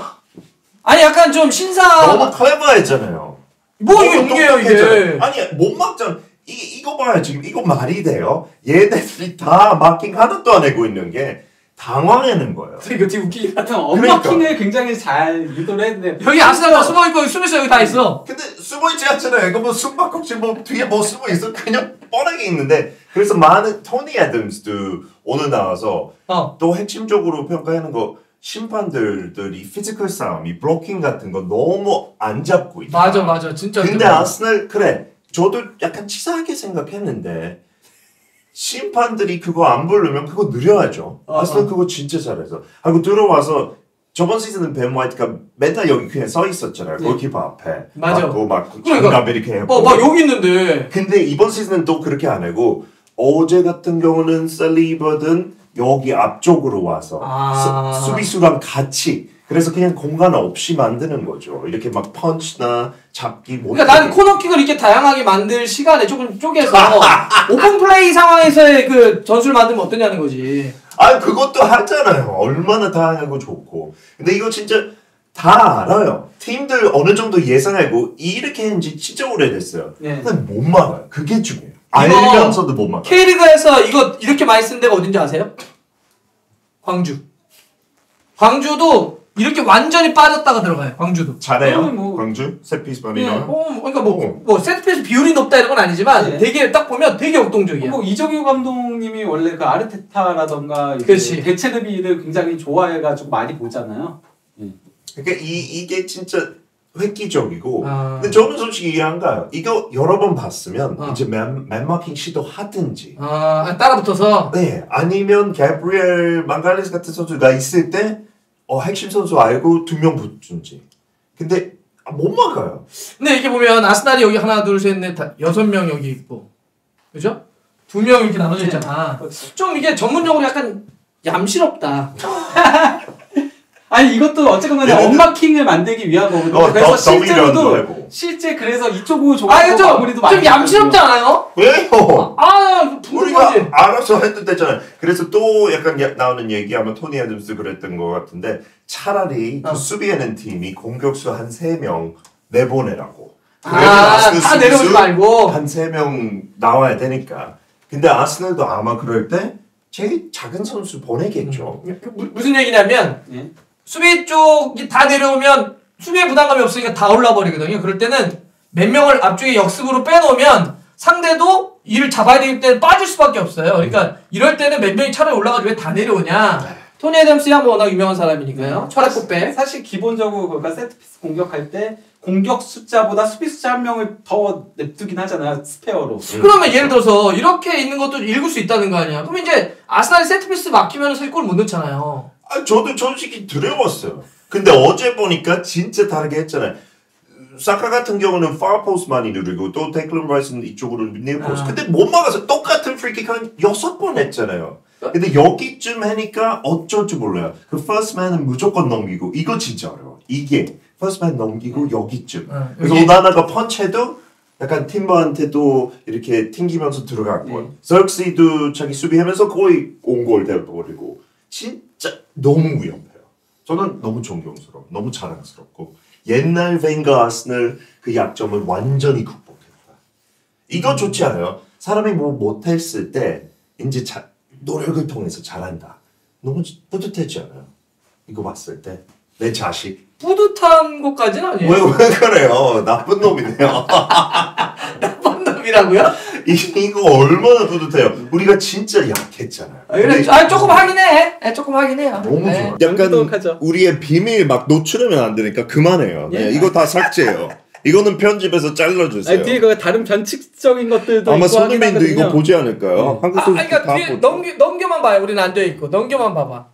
아니 약간 좀 신사. 너무 클레버했잖아요. 뭐 이게 너무 연기예요 이게? 똑똑했잖아요. 아니 못 막잖아. 이거 봐요 지금 이거 말이 돼요? 얘네들이 다 마킹 하나도 안 하고 있는 게 당황하는 거예요. 이거 되게 웃기긴 하다. 하여튼 언마킹을 굉장히 잘 유도를 했는데 여기 아스날 다 숨어 있고 수비수 여기 다 있어. 근데 숨어있지 않잖아요. 이거 뭐 숨바꼭질 뭐 뒤에 뭐 숨어있어. 그냥 뻔하게 있는데 그래서 많은 토니 애덤스도 오늘 나와서 또 핵심적으로 평가하는 거 심판들이 피지컬 싸움, 이 블로킹 같은 거 너무 안 잡고 있다. 맞아 진짜. 근데 아스날 그래 저도 약간 치사하게 생각했는데 심판들이 그거 안 부르면 그거 느려야죠. 아스날 그거 진짜 잘해서 하고 들어와서 저번 시즌은 벤 화이트가 맨날 여기 그냥 서 있었잖아요. 네. 골키퍼 앞에 맞아. 막 그러니까. 장갑 이렇게 해보고 막 여기 있는데. 근데 이번 시즌은 또 그렇게 안 하고 어제 같은 경우는 살리버든 여기 앞쪽으로 와서 수비수랑 같이 그래서 그냥 공간 없이 만드는 거죠. 이렇게 막 펀치나 잡기 못. 그러니까 난 코너킥을 이렇게 다양하게 만들 시간에 조금 쪼개서 오픈 플레이 상황에서의 그 전술을 만들면 어떠냐는 거지. 아 그것도 하잖아요. 얼마나 다양하고 좋고. 근데 이거 진짜 다 알아요. 팀들 어느 정도 예상하고 이렇게 했는지 진짜 오래됐어요. 네. 근데 못 막아요. 그게 중요해요. 알면서도 못 막아요. K리그에서 이거 이렇게 많이 쓴 데가 어딘지 아세요? 광주. 광주도 이렇게 완전히 빠졌다가 들어가요. 광주도. 잘해요. 뭐. 광주 세피스 네. 마리나. 그러니까 뭐 세트피스 비율이 높다 이런 건 아니지만 네. 되게 딱 보면 되게 역동적이야. 뭐 이정효 감독님이 원래 그 아르테타라던가 그치. 대체르비를 굉장히 좋아해가지고 많이 보잖아요. 그러니까 이게 진짜 획기적이고. 근데 아. 저는 솔직히 이해 안 가요. 이거 여러 번 봤으면 아. 이제 맨마킹 시도하든지. 따라붙어서. 네, 아니면 가브리엘 망갈레스 같은 선수가 있을 때 핵심 선수 알고 2명 붙든지. 근데 못 막아요. 근데 이렇게 보면 아스날이 여기 하나 둘 셋 넷 6명 여기 있고, 그죠? 2명 이렇게 나눠져 있잖아. 좀 이게 전문적으로 약간 얌실없다. 아니 이것도 어쨌건 간에 얘네는- 언마킹을 만들기 위한 거거든요. 그래서 실제로도 실제 그래서 이쪽으로 조금 아, 이거 마무리도 많이 좀 얌시럽지 않아요? 왜요? 아, 우리가 궁금하지. 알아서 해도 되잖아요. 그래서 또 약간 나오는 얘기하면 토니 애덤스 그랬던 것 같은데 차라리 그 수비하는 팀이 공격수 한 3명 내보내라고. 다 내려오지 말고. 한 3명 나와야 되니까. 근데 아스널도 아마 그럴 때 제일 작은 선수 보내겠죠. 무슨 얘기냐면 예. 수비 쪽이 다 내려오면 수비에 부담감이 없으니까 다 올라버리거든요. 그럴 때는 몇 명을 앞쪽에 역습으로 빼놓으면 상대도 이를 잡아야 되기 때문에 빠질 수밖에 없어요. 그러니까 이럴 때는 몇 명이 차라리 올라가지고 왜 다 내려오냐. 토니 애덤스야 뭐 워낙 유명한 사람이니까요. 철학꽃배. 사실 기본적으로 그러니까 세트피스 공격할 때 공격 숫자보다 수비 숫자 한 명을 더 냅두긴 하잖아요. 스페어로. 그러면 예를 들어서 이렇게 있는 것도 읽을 수 있다는 거 아니야. 그럼 이제 아스날이 세트피스 막히면 사실 골 못 넣잖아요. 아, 저도 솔직히 두려웠어요. 근데 어제 보니까 진짜 다르게 했잖아요. 사카 같은 경우는 파포스 많이 누리고 또 데클런 라이스는 이쪽으로 니어포스. 근데 못 막아서 똑같은 프리킥 한 6번 했잖아요. 근데 여기쯤 하니까 어쩔 줄 몰라요. 그 first man은 무조건 넘기고 이거 진짜 어려워. 이게 first man 넘기고 여기쯤. 그래서 오나나가 펀치해도 약간 팀버한테도 이렇게 튕기면서 들어갔고 설크시도 자기 수비하면서 거의 온골 돼버리고 진짜 너무 위험해요. 저는 너무 존경스러워. 너무 자랑스럽고 옛날 벵거 아스널 그 약점을 완전히 극복했다. 이거 좋지 않아요? 사람이 뭐 못했을 때 이제 노력을 통해서 잘한다. 너무 뿌듯하지 않아요? 이거 봤을 때 내 자식. 뿌듯한 것까지는 아니에요. 왜 그래요? 나쁜 놈이네요. 나쁜 놈이라고요? 이거 얼마나 뿌듯해요. 우리가 진짜 약했잖아요. 그래, 조금 하긴 해. 조금 하긴 해요. 너무 네. 좋아. 약간 똑똑하죠. 우리의 비밀 막 노출하면 안 되니까 그만해요. 네, 이거 다 삭제해요. 이거는 편집해서 잘라주세요. 아니, 뒤에 그 다른 변칙적인 것들도 아마 있고 하긴 손흥민도 이거 하거든요. 보지 않을까요? 한국 선수 그러니까 다 뒤에 보죠. 넘겨만 봐요. 우리는 안 돼 있고 넘겨만 봐봐.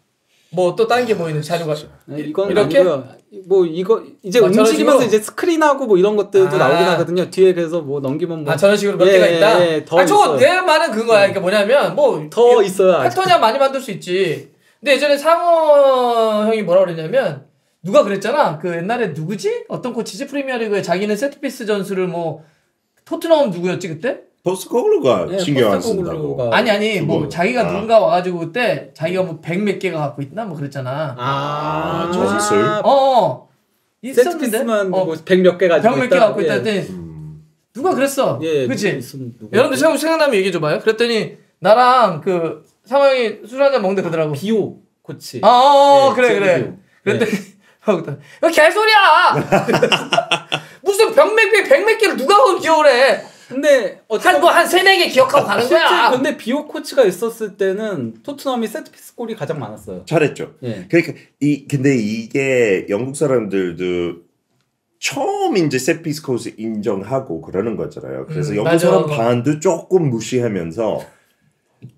뭐 또 딴 게 보이는 자료가. 아니, 이건 이렇게? 아니고요. 뭐 이거 이제 저런 움직이면서 식으로? 이제 스크린하고 뭐 이런 것들도 아. 나오긴 하거든요. 뒤에 그래서 뭐 넘기면 뭐 저런 식으로 몇 개가 있다. 더 있어요. 내 말은 그거야. 그러니까 뭐냐면 뭐 더 있어요. 아직. 패턴이야 많이 만들 수 있지. 근데 예전에 상어 형이 뭐라 그랬냐면 누가 그랬잖아. 그 옛날에 누구지? 어떤 코치지? 프리미어리그에 자기는 세트피스 전술을 뭐 토트넘 누구였지 그때? 포스코글루가 예, 신경 안 포스코글루가. 쓴다고. 아니 뭐 그거. 자기가 아. 누군가 와가지고 그때 자기가 뭐 100 몇 개가 갖고 있나 뭐 그랬잖아. 아, 전술? 있었는데. 세트피스만 뭐 100 몇 개 가지고 100 몇 개 갖고 있다 했더니 누가 그랬어. 예, 그치? 있으면 누구- 여러분들 생각나면 얘기해 줘봐요. 그랬더니 나랑 그 상황이 술 한잔 먹는데 그러더라고. 비오 코치. 어, 예, 그래 제리 그래. 비오. 그랬더니 왜 개소리야? 무슨 백몇 개를 누가 그걸 기억을 해? 근데 한 3-4개 기억하고 가는 실제 거야. 근데 비오 코치가 있었을 때는 토트넘이 세트피스 골이 가장 많았어요. 잘했죠. 예. 그러니까 근데 이게 영국 사람들도 처음 이제 세트피스 코스 인정하고 그러는 거잖아요. 그래서 영국 맞아. 사람 반도 조금 무시하면서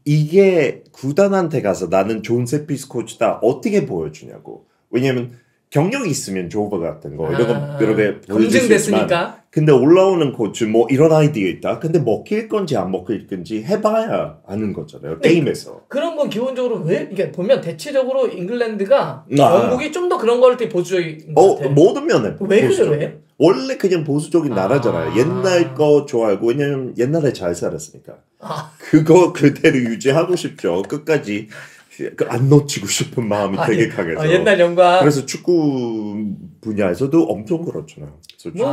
이게 구단한테 가서 나는 좋은 세트피스 코치다 어떻게 보여주냐고. 왜냐면 경력이 있으면 조버 같은 거 이런 거 여러 개 보여줄 수 있지만 검증됐으니까. 근데 올라오는 코치 뭐 이런 아이디어 있다. 근데 먹힐 건지 안 먹힐 건지 해봐야 아는 거잖아요. 게임에서. 그런 건 기본적으로 왜 이게 보면 대체적으로 잉글랜드가 아. 영국이 좀 더 그런 거를 되게 보수적인 것 같아. 모든 면에 왜 보수적. 그래? 원래 그냥 보수적인 나라잖아요. 옛날 거 좋아하고 왜냐면 옛날에 잘 살았으니까. 그거 그대로 유지하고 싶죠. 끝까지 안 놓치고 싶은 마음이 되게 강해서. 옛날 영광. 그래서 축구 분야에서도 엄청 그렇잖아요. 솔직히.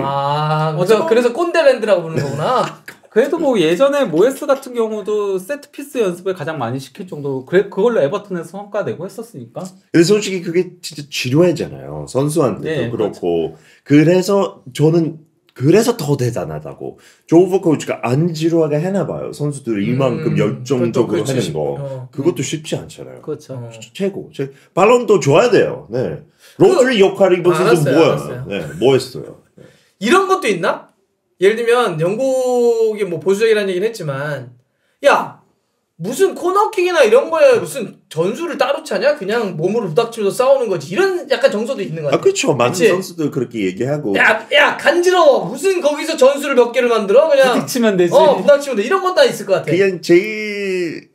그래서 꼰대랜드라고 부르는 거구나. 그래도 뭐 예전에 모에스 같은 경우도 세트피스 연습을 가장 많이 시킬 정도로 그걸로 에버튼에서 성과 내고 했었으니까. 근데 솔직히 그게 진짜 지루하잖아요. 선수한테도 네, 그렇고. 그래서 저는 그래서 더 대단하다고. 조버 코치가 안 지루하게 해나 봐요. 선수들이 이만큼 열정적으로 그것도 하는 거. 그렇지. 그것도 쉽지 않잖아요. 그렇죠. 최고. 발론도 줘야 돼요. 네. 로드리 역할이 무슨 알았어요. 뭐야? 네, 뭐 했어요? 네. 이런 것도 있나? 예를 들면 영국이 뭐 보수적이라는 얘기는 했지만 야 무슨 코너킥이나 이런 거에 무슨 전술을 따로 차냐? 그냥 몸으로 부닥치면서 싸우는 거지. 이런 약간 정서도 있는 거 같아. 그렇죠. 많은 그치? 선수들 그렇게 얘기하고. 야 간지러워. 무슨 거기서 전술을 몇 개를 만들어? 그냥 부딪히면 되지. 부닥치면 돼. 이런 건 다 있을 것 같아. 그냥 제일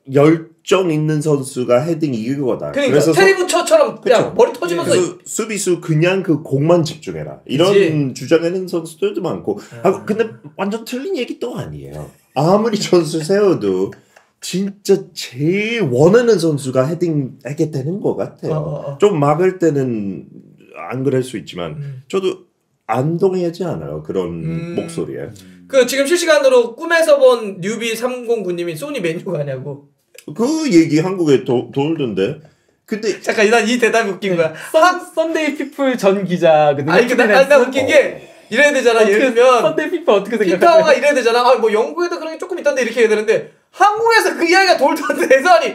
열정 있는 선수가 헤딩 이거다. 그러니까 테리 부처처럼 그냥 그쵸. 머리 터지면서 그 수비수 그냥 그 공만 집중해라. 이런 그치. 주장하는 선수들도 많고. 아, 근데 완전 틀린 얘기 또 아니에요. 아무리 전술 세워도 진짜 제일 원하는 선수가 헤딩하게 되는 것 같아요. 좀 막을 때는 안 그럴 수 있지만 저도 안 동의하지 않아요. 그런 목소리에. 그 지금 실시간으로 꿈에서 본 뉴비 309님이 소니 메뉴 가냐고. 그 얘기 한국에 돌던데. 근데 잠깐 난 이 대답이 웃긴 거야. 썬데이 피플 전 기자 그 아니 나 웃긴 게 이래야 되잖아. 예를 들면 썬데이 피플 어떻게 생각하세요? 피파가 이래야 되잖아. 아, 뭐 영국에도 그런 게 조금 있던데 이렇게 해야 되는데 한국에서 그 이야기가 돌던데 아니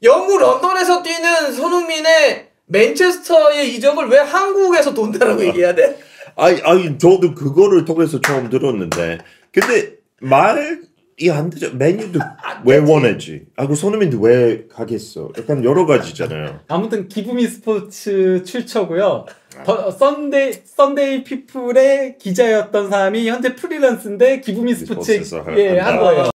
영국 런던에서 뛰는 손흥민의 맨체스터의 이적을 왜 한국에서 돈다라고 얘기해야 돼? 아니 저도 그거를 통해서 처음 들었는데 근데 말이 안 되죠. 메뉴도 왜 원했지? 하고 손흥민도 왜 가겠어? 약간 여러 가지잖아요. 아무튼 기부미 스포츠 출처고요. 썬데이 피플의 기자였던 사람이 현재 프리랜스인데 기부미 스포츠에 스포츠에서 한 거예요.